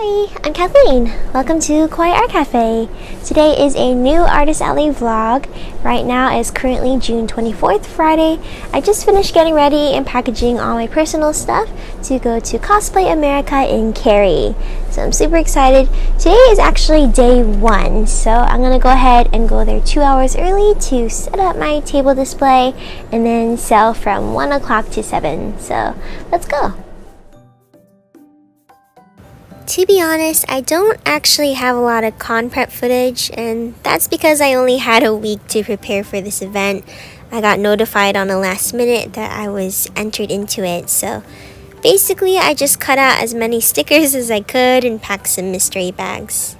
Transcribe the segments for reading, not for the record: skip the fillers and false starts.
Hi, I'm Kathleen. Welcome to Kawaii Art Cafe. Today is a new Artist Alley vlog. Right now is currently June 24th, Friday. I just finished getting ready and packaging all my personal stuff to go to Cosplay America in Cary. So I'm super excited. Today is actually day one, so I'm gonna go ahead and go there 2 hours early to set up my table display and then sell from 1 o'clock to 7. So let's go. To be honest, I don't actually have a lot of con prep footage, and that's because I only had a week to prepare for this event. I got notified on the last minute that I was entered into it, so basically I just cut out as many stickers as I could and packed some mystery bags.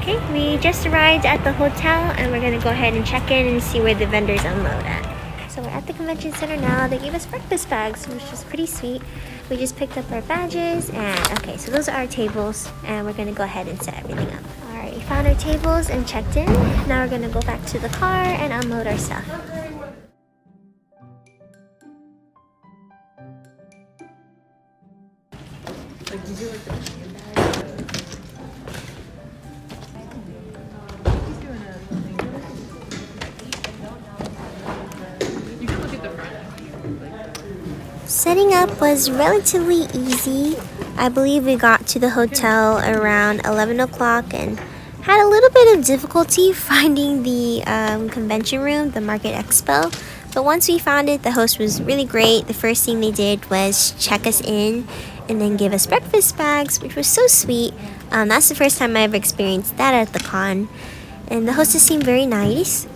Okay, we just arrived at the hotel and we're gonna go ahead and check in and see where the vendors unload at. So we're at the convention center now. They gave us breakfast bags, which is pretty sweet. We just picked up our badges and okay, so those are our tables and we're gonna go ahead and set everything up. Alright, we found our tables and checked in. Now we're gonna go back to the car and unload our stuff. Setting up was relatively easy. I believe we got to the hotel around 11 o'clock and had a little bit of difficulty finding the convention room, the Market Expo. But once we found it, the host was really great. The first thing they did was check us in and then give us breakfast bags, which was so sweet. That's the first time I ever experienced that at the con. And the hostess seemed very nice.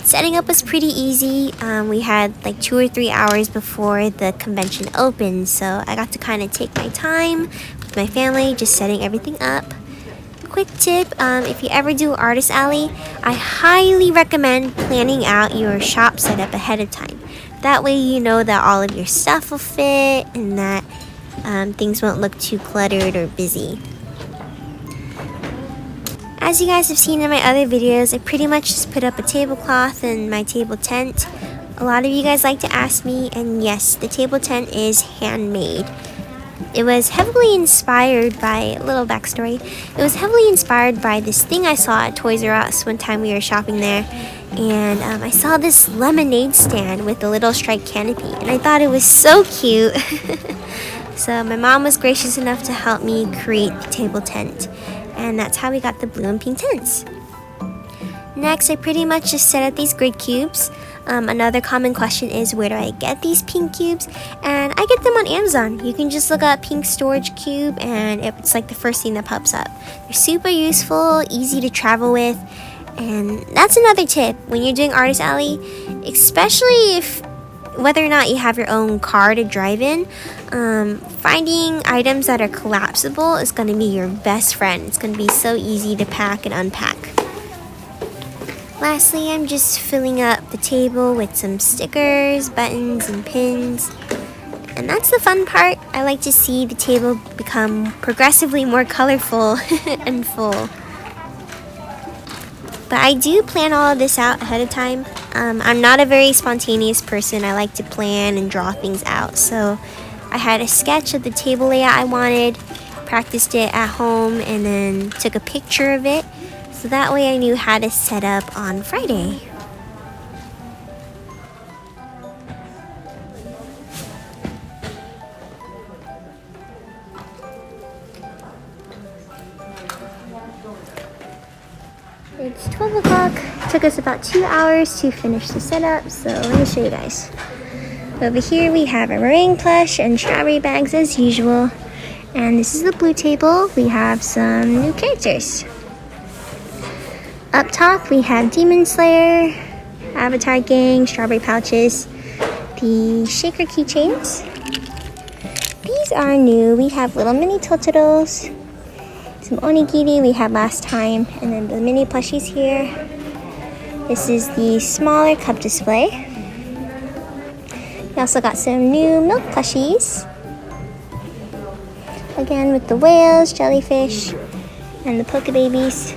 Setting up was pretty easy. We had like 2 or 3 hours before the convention opened, so I got to kind of take my time with my family, just setting everything up. Quick tip, if you ever do Artist Alley, I highly recommend planning out your shop setup ahead of time. That way you know that all of your stuff will fit and that things won't look too cluttered or busy. As you guys have seen in my other videos, I pretty much just put up a tablecloth and my table tent. A lot of you guys like to ask me, and yes, the table tent is handmade. It was heavily inspired by, a little backstory, it was heavily inspired by this thing I saw at Toys R Us one time we were shopping there. And I saw this lemonade stand with a little striped canopy, and I thought it was so cute. So my mom was gracious enough to help me create the table tent. And that's how we got the blue and pink tents. Next, I pretty much just set up these grid cubes. Another common question is, where do I get these pink cubes? And I get them on Amazon. You can just look up pink storage cube and it's like the first thing that pops up. They're super useful, easy to travel with. And that's another tip when you're doing Artist Alley, especially if whether or not you have your own car to drive in, finding items that are collapsible is going to be your best friend. It's going to be so easy to pack and unpack. Lastly, I'm just filling up the table with some stickers, buttons, and pins. And that's the fun part. I like to see the table become progressively more colorful and full. But I do plan all of this out ahead of time. I'm not a very spontaneous person. I like to plan and draw things out. So I had a sketch of the table layout I wanted, practiced it at home, and then took a picture of it. So that way I knew how to set up on Friday. It's 12 o'clock. Took us about 2 hours to finish the setup, so let me show you guys. Over here we have a meringue plush and strawberry bags as usual. And this is the blue table. We have some new characters. Up top we have Demon Slayer, Avatar Gang, strawberry pouches, the shaker keychains. These are new. We have little mini Totoros, some onigiri we had last time, and then the mini plushies here. This is the smaller cup display. We also got some new milk plushies. Again with the whales, jellyfish, and the poke babies.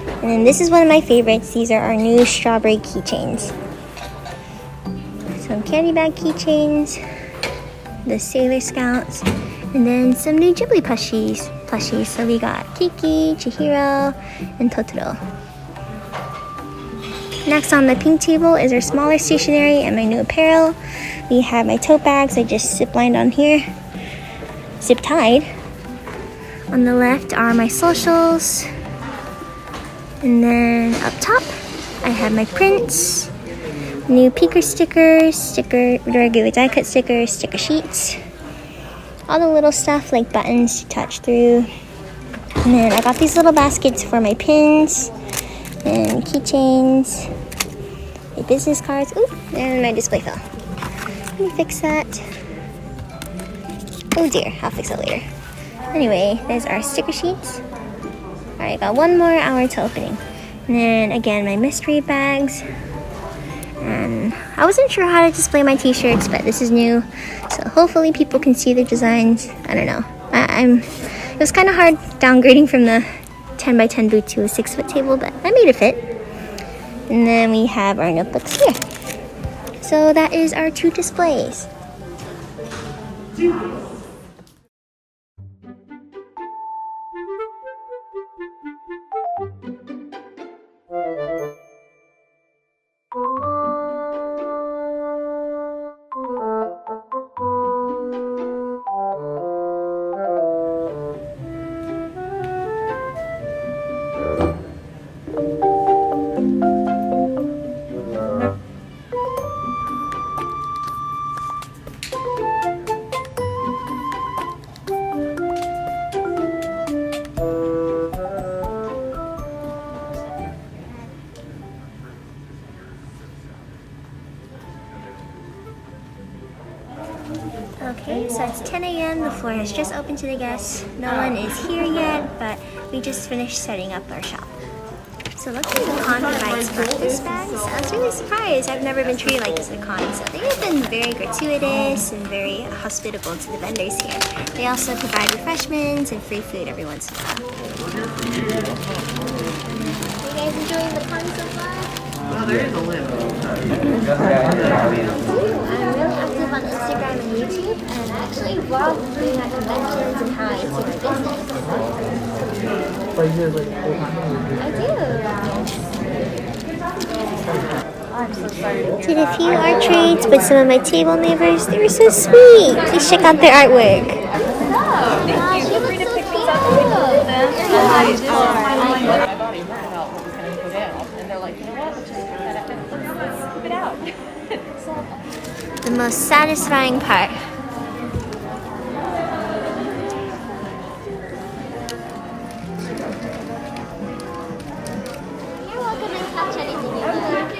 And then this is one of my favorites. These are our new strawberry keychains. Some candy bag keychains, the Sailor Scouts, and then some new Ghibli plushies. So we got Kiki, Chihiro, and Totoro. Next on the pink table is our smaller stationery and my new apparel. We have my tote bags. I just zip lined on here, zip tied. On the left are my socials. And then up top, I have my prints, new peeker stickers, regular die cut stickers, sticker sheets, all the little stuff like buttons to touch through. And then I got these little baskets for my pins and keychains, my business cards. Ooh, and my display fell. Let me fix that. Oh dear, I'll fix it later. Anyway, there's our sticker sheets. Alright, got one more hour to opening. And then again, my mystery bags. And I wasn't sure how to display my t-shirts, but this is new. So hopefully people can see the designs. I don't know. It was kind of hard downgrading from the 10 by 10 booth to a 6-foot table, but I made it fit. And then we have our notebooks here. So that is our 2 displays. Okay, so it's 10 a.m. The floor has just opened to the guests. No one is here yet, but we just finished setting up our shop. So luckily the con provides breakfast bags. I was really surprised. I've never been treated like this at a con. So they have been very gratuitous and very hospitable to the vendors here. They also provide refreshments and free food every once in a while. Are you guys enjoying the con so far? Well, there is a limit. I'm really active on Instagram and YouTube, and I actually vlog being at conventions and how I see my business. I do. I'm so excited. Did a few art trades with some of my table neighbors. They were so sweet. Please check out their artwork. She looks so cute. The most satisfying part. You're welcome to touch anything you like.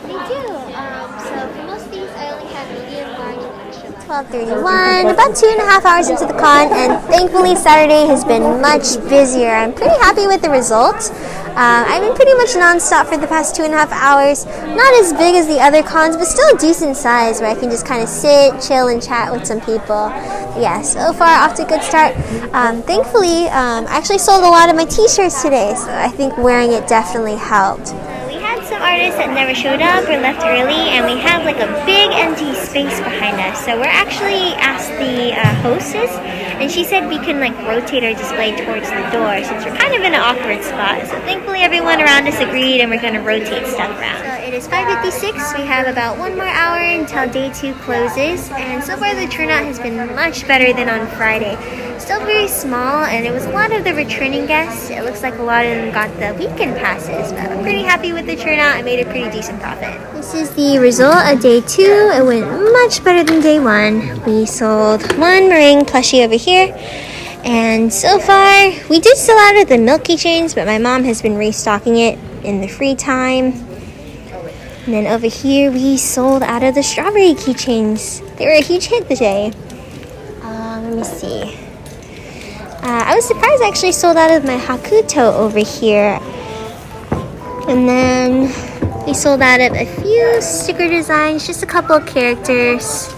They do. So for most of these, I only have medium, large, and extra. 12:31, about 2.5 hours into the con, and thankfully Saturday has been much busier. I'm pretty happy with the results. I've been pretty much non-stop for the past 2.5 hours. Not as big as the other cons, but still a decent size where I can just kind of sit, chill, and chat with some people. Yeah, so far off to a good start. Thankfully, I actually sold a lot of my t-shirts today, so I think wearing it definitely helped. Some artists that never showed up or left early, and we have like a big empty space behind us. So we're actually asked the hostess, and she said we can like rotate our display towards the door since we're kind of in an awkward spot. So thankfully everyone around us agreed, and we're going to rotate stuff around. So it is 5:56. We have about 1 more hour until day 2 closes, and so far the turnout has been much better than on Friday. Still very small, and it was a lot of the returning guests. It looks like a lot of them got the weekend passes, but I'm pretty happy with the turnout. I made a pretty decent profit. This is the result of day 2. It went much better than day 1. We sold 1 meringue plushie over here, and so far we did sell out of the milk keychains, but my mom has been restocking it in the free time. And then over here we sold out of the strawberry keychains. They were a huge hit today. Let me see. I was surprised I actually sold out of my Hakuto over here. And then we sold out of a few sticker designs, just a couple of characters.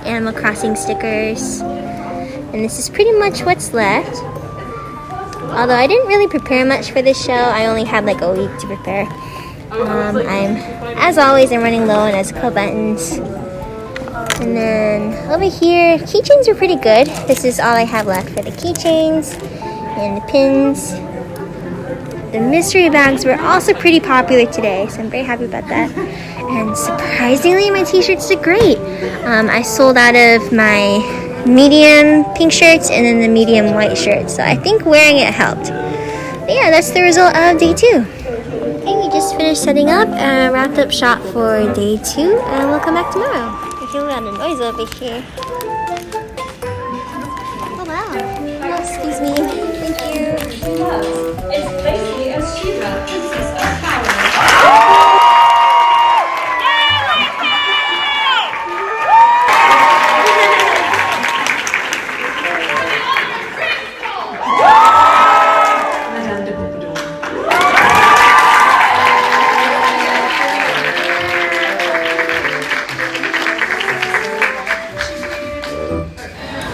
Animal Crossing stickers. And this is pretty much what's left. Although I didn't really prepare much for this show, I only had like a week to prepare. As always, I'm running low on Nezuko buttons. And then over here, keychains are pretty good. This is all I have left for the keychains and the pins. The mystery bags were also pretty popular today, so I'm very happy about that. And surprisingly, my t-shirts did great. I sold out of my medium pink shirts and then the medium white shirts, so I think wearing it helped. But yeah, that's the result of day 2. Okay, we just finished setting up and wrapped up shop for day 2, and we'll come back tomorrow. I hear a lot of noise over here. Oh wow. Oh, excuse me. Thank you. It's basically a Shiva, princess of Kawaii.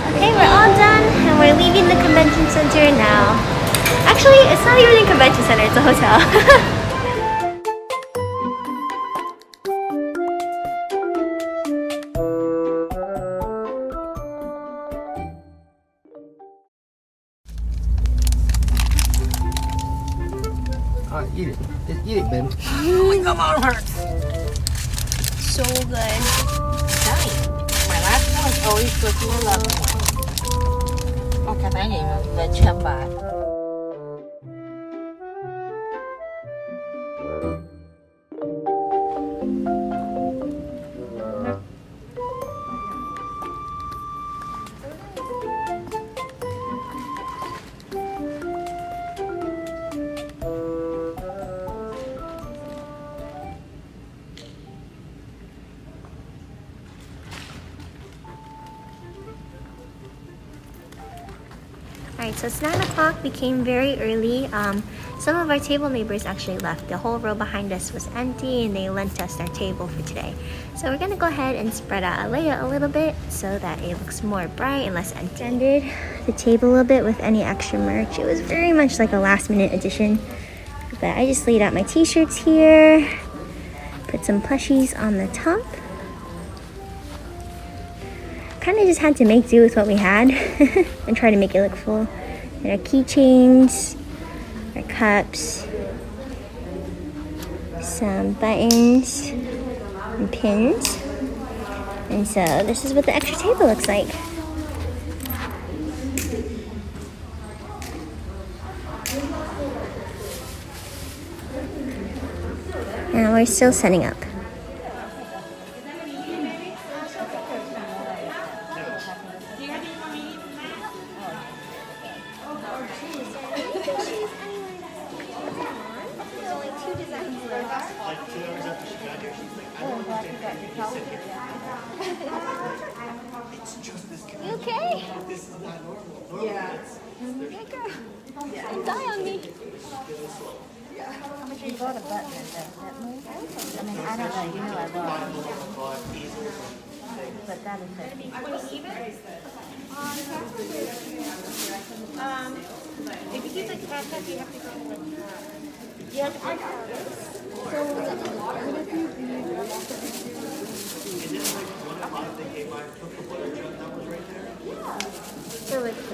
Okay, we're all done and we're leaving the convention center now. Actually, it's not even a convention center, it's a hotel. Eat it. Just eat it, baby. Come on, hurts. So good. My last one is always good to the loved one. Okay, thank you. Let's jump back. Alright, so it's 9 o'clock, became very early. Some of our table neighbors actually left. The whole row behind us was empty and they lent us their table for today. So we're gonna go ahead and spread out our layout a little bit so that it looks more bright and less empty. Extended the table a little bit with any extra merch. It was very much like a last minute addition. But I just laid out my t-shirts here, put some plushies on the top. Kind of just had to make do with what we had and try to make it look full. And our keychains, our cups, some buttons and pins. And so this is what the extra table looks like. And we're still setting up. You okay? This is not normal. Yeah. Hey girl, don't die on me. How much you bought a button at that move? I mean, I don't know. You know I bought. But that is it. If you keep the cash up, you have to go with Yeah, I got this. So it's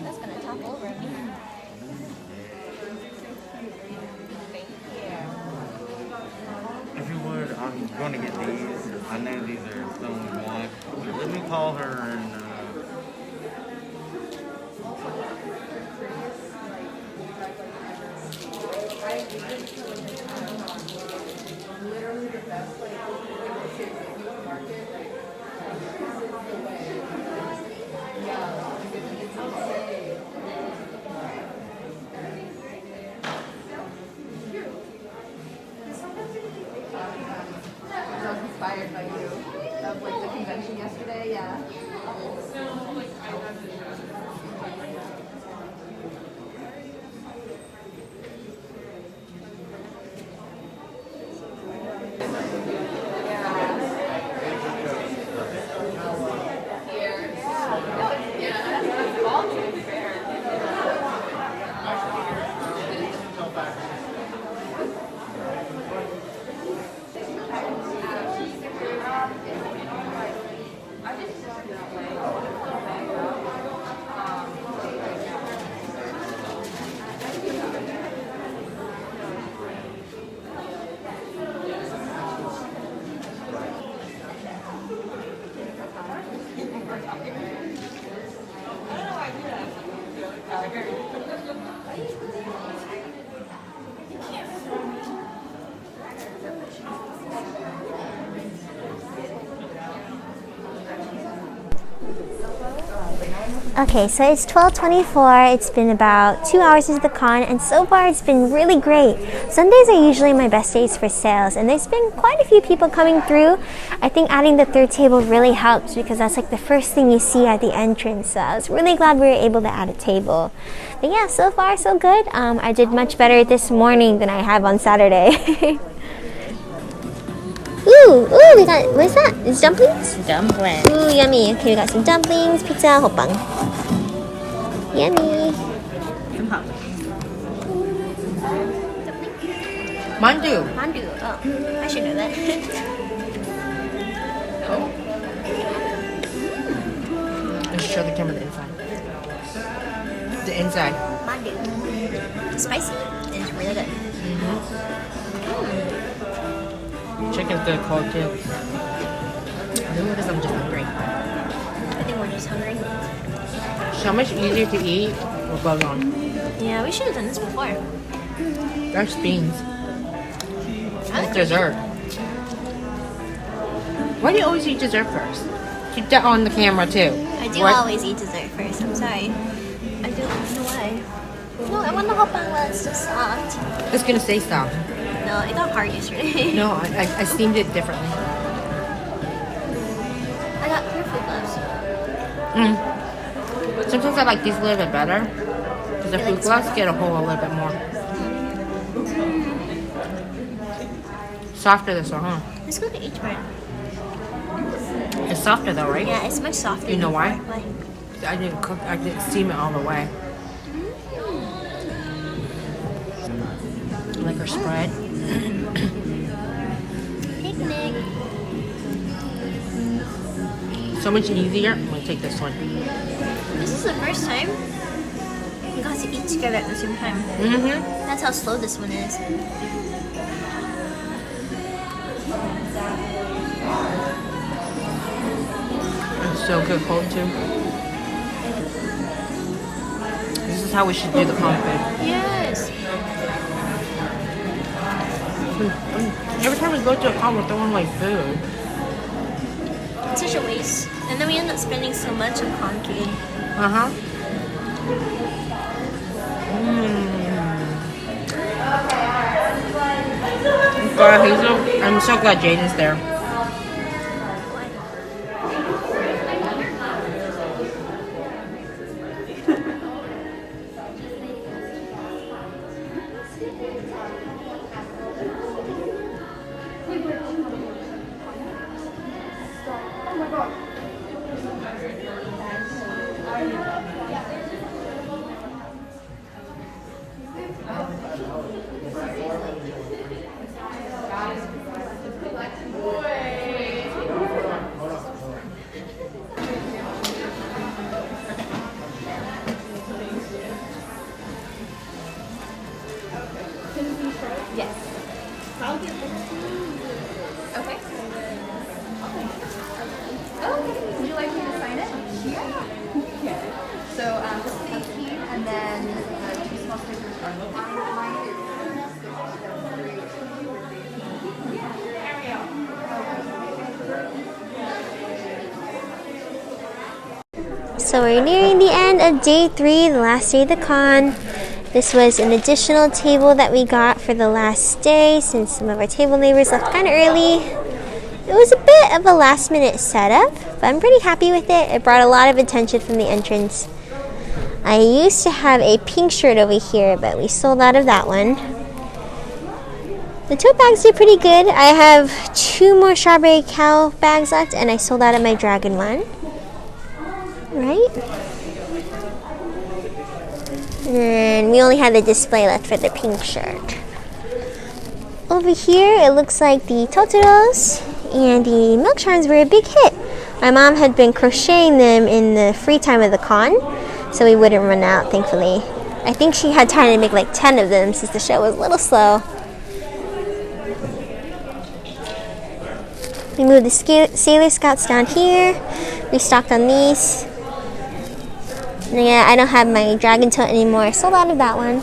that's gonna top over me. If you would, I'm going to get these. I know these are someone want. Let me call her and. Inspired by you of like the convention yesterday, yeah. Yeah. Okay, so it's 12:24. It's been about 2 hours into the con, and so far it's been really great. Sundays are usually my best days for sales, and there's been quite a few people coming through. I think adding the third table really helps because that's like the first thing you see at the entrance. So I was really glad we were able to add a table. But yeah, so far so good. I did much better this morning than I have on Saturday. Ooh, we got, what is that? It's dumplings? Dumpling. Ooh, yummy. Okay, we got some dumplings, pizza, hopang. Yummy. Some hot. Mandu. Mandu. Oh, I should know that. Let's show the camera the inside. The inside. Mandu. It's spicy and it's really good. Chicken's good cold too. I think because I'm just hungry. I think we're just hungry. So much easier to eat with bugs on. Yeah, we should have done this before. That's beans. I That's dessert. Why do you always eat dessert first? Keep that on the camera too. I do What? always eat dessert first. I'm sorry. I don't know why. No, I want the hopang while it's still soft. It's gonna stay soft. No, it got hard yesterday. No, I steamed it differently. I got pure food gloves. Sometimes I like these a little bit better. Because the You fruit like gloves get a whole a little bit more. Softer this one, huh? Let's go to H Mart. It's softer though, right? Yeah, it's much softer. You know than why? before. I didn't steam it all the way. Like our spread. Picnic. So much easier. I'm gonna take this one. This is the first time we got to eat together at the same time. Mm-hmm. That's how slow this one is. It's so good cold too. This is how we should do the con food. Yes. Every time we go to a con, we're throwing away food. It's such a waste. And then we end up spending so much on con food. Uh-huh. God, I'm so glad Jaden's there. Okay. Oh, okay. Would you like me to sign it? Yeah. Okay. So just 18, and then two small stickers are So we're nearing the end of day 3, the last day of the con. This was an additional table that we got for the last day since some of our table neighbors left kind of early. It was a bit of a last minute setup, but I'm pretty happy with it. It brought a lot of attention from the entrance. I used to have a pink shirt over here, but we sold out of that one. The tote bags did pretty good. I have 2 more strawberry cow bags left, and I sold out of my dragon one. Right? And we only had the display left for the pink shirt. Over here, it looks like the Totoros and the milk charms were a big hit. My mom had been crocheting them in the free time of the con, so we wouldn't run out, thankfully. I think she had time to make like 10 of them since the show was a little slow. We moved the Sailor Scouts down here. We stocked on these. Yeah, I don't have my dragon tote anymore. I sold out of that one.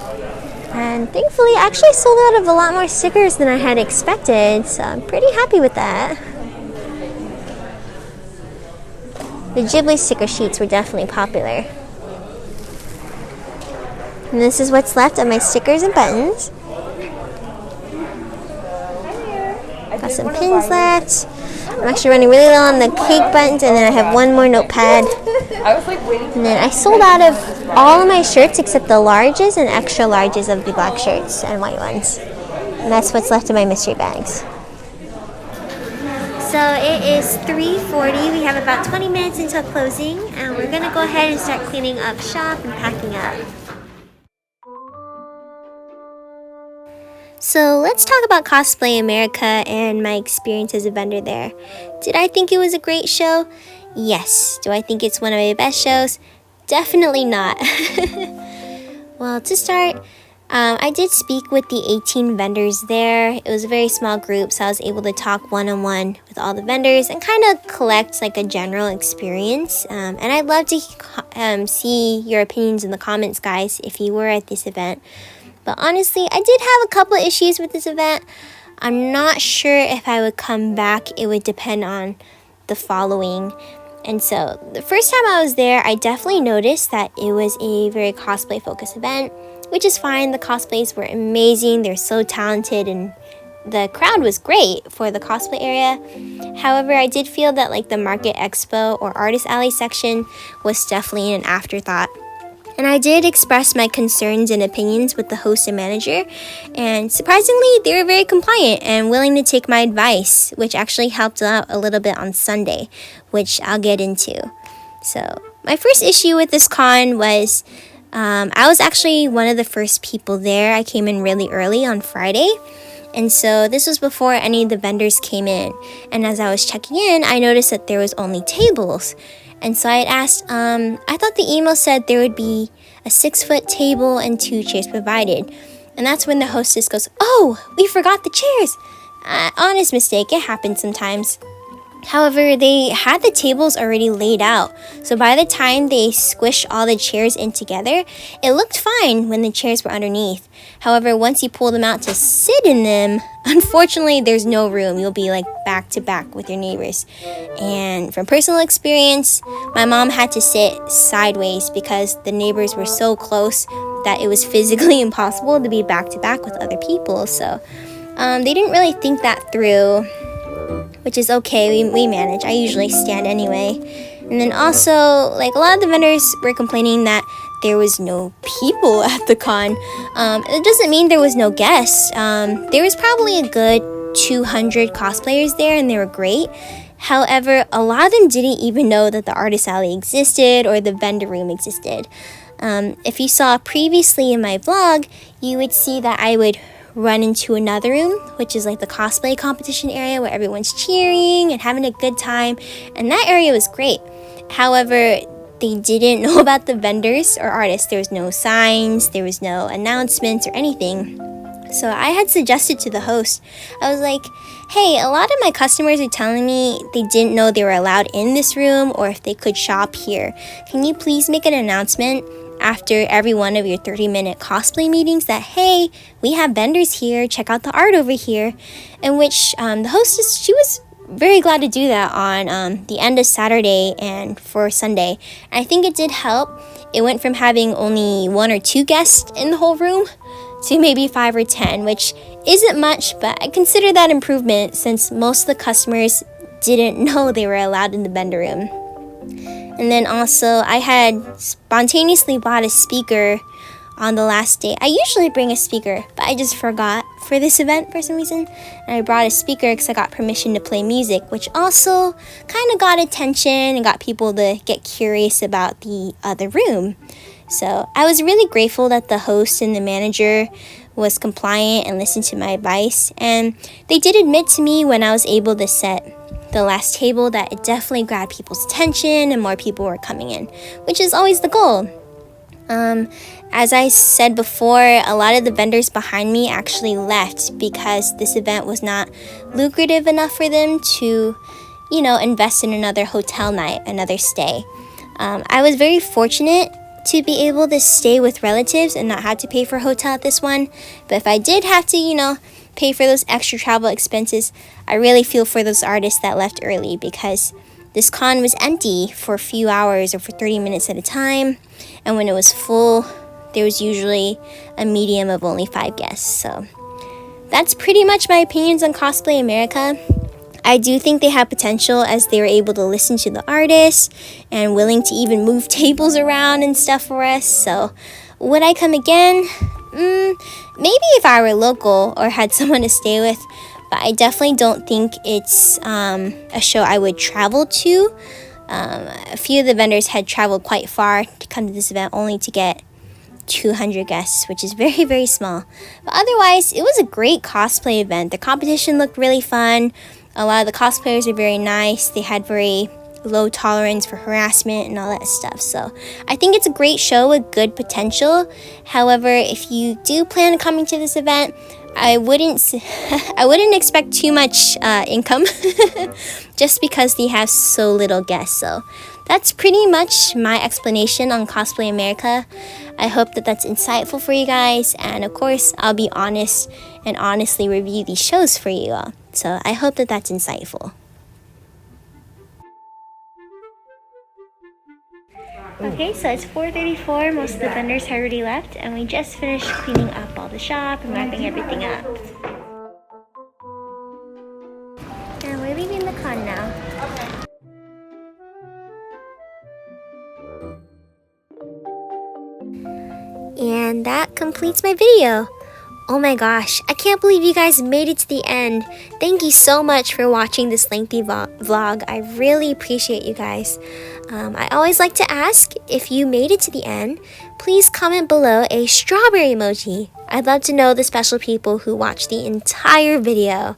And thankfully, I actually sold out of a lot more stickers than I had expected. So I'm pretty happy with that. The Ghibli sticker sheets were definitely popular. And this is what's left of my stickers and buttons. Got some pins left. I'm actually running really low on the cake buttons, and then I have one more notepad. And then I sold out of all of my shirts except the larges and extra larges of the black shirts and white ones. And that's what's left of my mystery bags. So it is 3:40. We have about 20 minutes until closing, and we're gonna go ahead and start cleaning up shop and packing up. So let's talk about Cosplay America and my experience as a vendor there. Did I think it was a great show? Yes. Do I think it's one of my best shows? Definitely not. Well, to start, I did speak with the 18 vendors there. It was a very small group, so I was able to talk one-on-one with all the vendors and kind of collect like a general experience. And I'd love to see your opinions in the comments, guys, if you were at this event. But honestly, I did have a couple of issues with this event. I'm not sure if I would come back. It would depend on the following. And so the first time I was there, I definitely noticed that it was a very cosplay focused event, which is fine. The cosplays were amazing. They're so talented, and the crowd was great for the cosplay area. However, I did feel that like the Market Expo or Artist Alley section was definitely an afterthought. And I did express my concerns and opinions with the host and manager, and surprisingly, they were very compliant and willing to take my advice, which actually helped out a little bit on Sunday, which I'll get into. So my first issue with this con was I was actually one of the first people there. I came in really early on Friday, and so this was before any of the vendors came in. And as I was checking in, I noticed that there was only tables. And so I had asked, I thought the email said there would be a 6-foot table and 2 chairs provided. And that's when the hostess goes, "Oh, we forgot the chairs." Honest mistake, it happens sometimes. However, they had the tables already laid out. So by the time they squished all the chairs in together, it looked fine when the chairs were underneath. However, once you pull them out to sit in them, unfortunately, there's no room. You'll be like back to back with your neighbors. And from personal experience, my mom had to sit sideways because the neighbors were so close that it was physically impossible to be back to back with other people. So they didn't really think that through, which is okay. We manage. I usually stand anyway. And then also, like, a lot of the vendors were complaining that there was no people at the con. It doesn't mean there was no guests. There was probably a good 200 cosplayers there, and they were great. However, a lot of them didn't even know that the Artist Alley existed or the vendor room existed. If you saw previously in my vlog, you would see that I would run into another room, which is like the cosplay competition area where everyone's cheering and having a good time, and that area was great. However, they didn't know about the vendors or artists. There was no signs, there was no announcements or anything. So I had suggested to the host, I was like, "Hey, a lot of my customers are telling me they didn't know they were allowed in this room or if they could shop here. Can you please make an announcement after every one of your 30-minute cosplay meetings that, hey, we have vendors here, check out the art over here?" In which the hostess, she was very glad to do that on the end of Saturday and for Sunday. And I think it did help. It went from having only 1 or 2 guests in the whole room to maybe 5 or 10, which isn't much, but I consider that improvement since most of the customers didn't know they were allowed in the vendor room. And then also, I had spontaneously bought a speaker on the last day. I usually bring a speaker, but I just forgot for this event for some reason. And I brought a speaker because I got permission to play music, which also kind of got attention and got people to get curious about the other room. So I was really grateful that the host and the manager was compliant and listened to my advice. And they did admit to me when I was able to set the last table that it definitely grabbed people's attention and more people were coming in, which is always the goal. As I said before, a lot of the vendors behind me actually left because this event was not lucrative enough for them to, invest in another hotel night, another stay. I was very fortunate to be able to stay with relatives and not have to pay for a hotel at this one. But if I did have to, you know, pay for those extra travel expenses, I really feel for those artists that left early, because this con was empty for a few hours or for 30 minutes at a time, and when it was full, there was usually a medium of only 5 guests. So that's pretty much my opinions on Cosplay America. I do think they have potential, as they were able to listen to the artists and willing to even move tables around and stuff for us. So would I come again? Maybe if I were local or had someone to stay with, but I definitely don't think it's a show I would travel to. A few of the vendors had traveled quite far to come to this event, only to get 200 guests, which is very, very small. But otherwise, it was a great cosplay event. The competition looked really fun. A lot of the cosplayers are very nice. They had very low tolerance for harassment and all that stuff. So I think it's a great show with good potential. However, if you do plan on coming to this event, I wouldn't expect too much income just because they have so little guests. So that's pretty much my explanation on Cosplay America. I hope that that's insightful for you guys, and of course I'll be honest and honestly review these shows for you all. So I hope that that's insightful. Okay, so it's 4:34. Most of the vendors have already left, and we just finished cleaning up all the shop and wrapping everything up. And we're leaving the con now. And that completes my video. Oh my gosh, I can't believe you guys made it to the end. Thank you so much for watching this lengthy vlog. I really appreciate you guys. I always like to ask, if you made it to the end, please comment below a strawberry emoji. I'd love to know the special people who watched the entire video.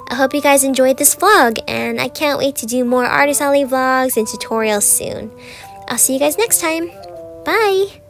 I hope you guys enjoyed this vlog, and I can't wait to do more Artist Alley vlogs and tutorials soon. I'll see you guys next time. Bye!